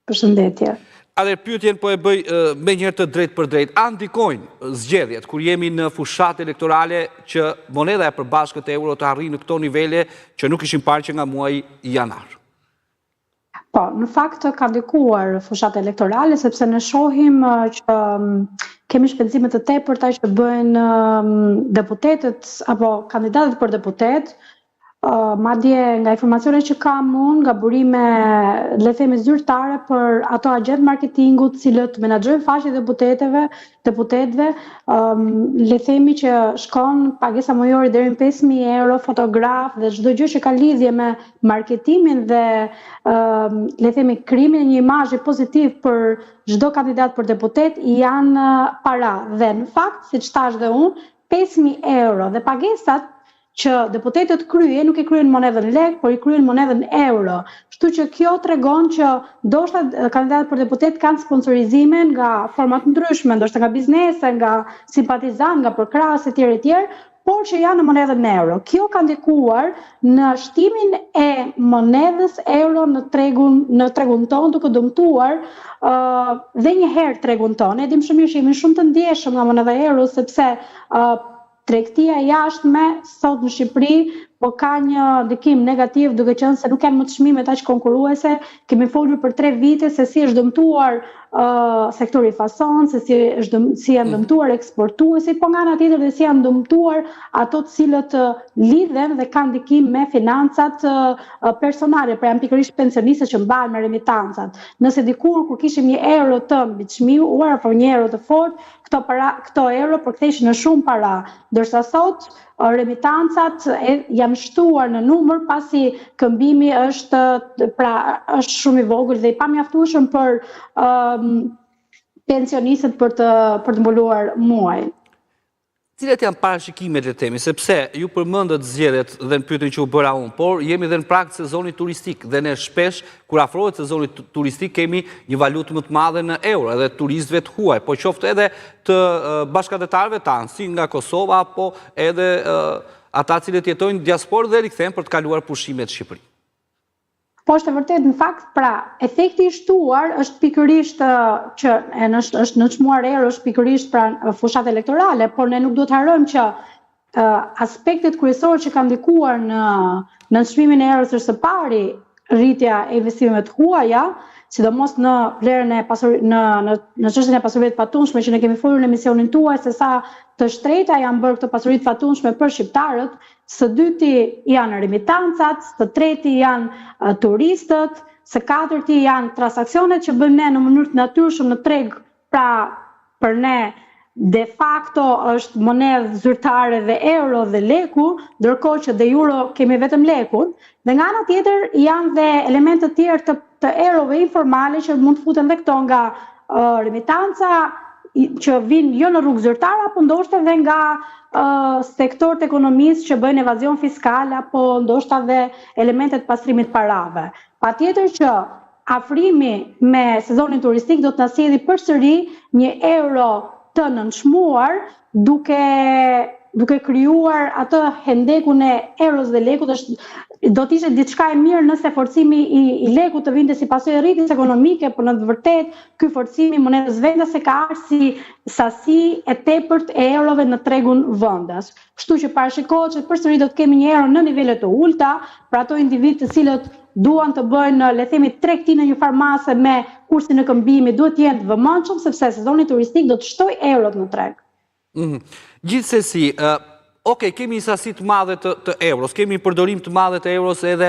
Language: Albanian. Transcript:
Përshëndetje. Atëherë pyetjen po e bëj me njëherë të drejtë për drejtë. A ndikojnë zgjedhjet kur jemi në fushat elektorale që moneda e përbashkët e euro të arrijë në këto nivele që nuk ishim parë që nga muaji janar? Po, në fakt ka ndikuar fushat elektorale sepse ne shohim që kemi shpenzime të tepërta që bëjnë deputetët apo kandidatët për deputet. Madje nga informacionet që kam unë, nga burime le themi zyrtare për ato agent marketingut cilët menaxhojnë faqet e deputetëve, le themi që shkon pagesa mujore deri në 5.000 euro, fotograf dhe çdo gjë që ka lidhje me marketimin dhe le themi krijimin e një imazhi pozitiv për çdo kandidat për deputet janë para. Dhe në fakt, siç thash dhe unë, 5.000 euro dhe pagesat që deputetët kryen, nuk e kryen monedhën lek, por i kryen monedhën euro. Kështu që kjo tregon që ndoshta kandidatët për deputet kanë sponsorizime nga forma të ndryshme, ndoshta nga biznese, nga simpatizantë, nga përkrahës etj, por që janë në monedhën euro. Kjo ka ndikuar në shtimin e monedhës euro në tregun tonë, duke dëmtuar dhe një herë tregun tonë. E dim shumë mirë që jemi shumë të ndjeshëm nga monedha euro sepse tregtia jashtme sot në Shqipëri po ka një ndikim negativ duke qenë se nuk janë më të çmimet aq konkurruese. Kemi folur për 3 vite se si është dëmtuar sektori fason, se si janë dëmtuar eksportuesit, po nga ana tjetër dhe si janë dëmtuar ato të cilët lidhen dhe kanë ndikim me financat personale, pra janë pikërisht pensionistët që mbahen me remitancat. Nëse dikur kur kishim 1 euro të mbi çmiuar apo 1 euro të fortë, këto euro përktheheshin në shumë para, ndërsa sot remitancat janë shtuar në numër pasi këmbimi është shumë i vogël dhe i pamjaftueshëm për pensionistët për të mbuluar muajin. Cilat janë parashikimet le themi, sepse ju përmendët zgjedhjet dhe në pyetjen që u bëra unë, por jemi dhe në prag të sezonit turistik dhe ne shpesh kur afrohet sezoni turistik kemi një valutë më të madhe në euro edhe turistëve të huaj, po qoftë edhe të bashkëdhetarëve tanë, si nga Kosova, apo edhe ata cilët jetojnë në diasporë dhe rikthehen për të kaluar pushimet në Shqipëri. Po është e vërtet, në fakt, pra, efekti i shtuar është pikërisht që është në çmuar euro, është pikërisht pra fushat elektorale, por ne nuk duhet të harrojmë që aspektet kryesorë që kanë ndikuar në çmimin e euros është së pari rritja e investimeve të huaja, sidomos në vlerën e në çështjen e pasurive të patundshme që ne kemi folur në emisionin tuaj se sa të shtrejta janë bërë këto pasuri të patundshme për shqiptarët, së dyti janë remitancat, së treti janë turistët, së katërti janë transaksionet që bëjmë ne në mënyrë të natyrshme në treg, pra për ne de facto është monedhë zyrtare dhe euro dhe leku, ndërkohë që de euro kemi vetëm lekun, dhe nga ana tjetër janë dhe elemente të tjerë të eurove informale që mund të futen dhe këto nga remitanca që vinë jo në rrugë zyrtare, apo ndoshta dhe nga sektorët ekonomisë që bëjnë evazion fiskal, apo ndoshta dhe elementet pastrimit parave. Patjetër që afrimi me sezonin turistik do të na sjellë përsëri një euro të nënçmuar duke krijuar atë hendekun e euros dhe lekut. Do të ishte diçka e mirë nëse forcimi i lekut të vinte si pasojë e rritjes ekonomike, por në të vërtetë ky forcimi i monedhës vendase ka ardhur si sasi e tepërt e eurove në tregun vendas. Kështu që parashikohet që përsëri do të kemi një euro në nivele të ulta për ato individ të cilët duan të bëjnë, le themi, tregti në një farmase me kursin e këmbimit, duhet të jenë të vëmendshëm sepse sezoni turistik do të shtojë eurot në treg. Gjithsesi, kemi një sasi të madhe të euros, kemi një përdorim të madhe të euros edhe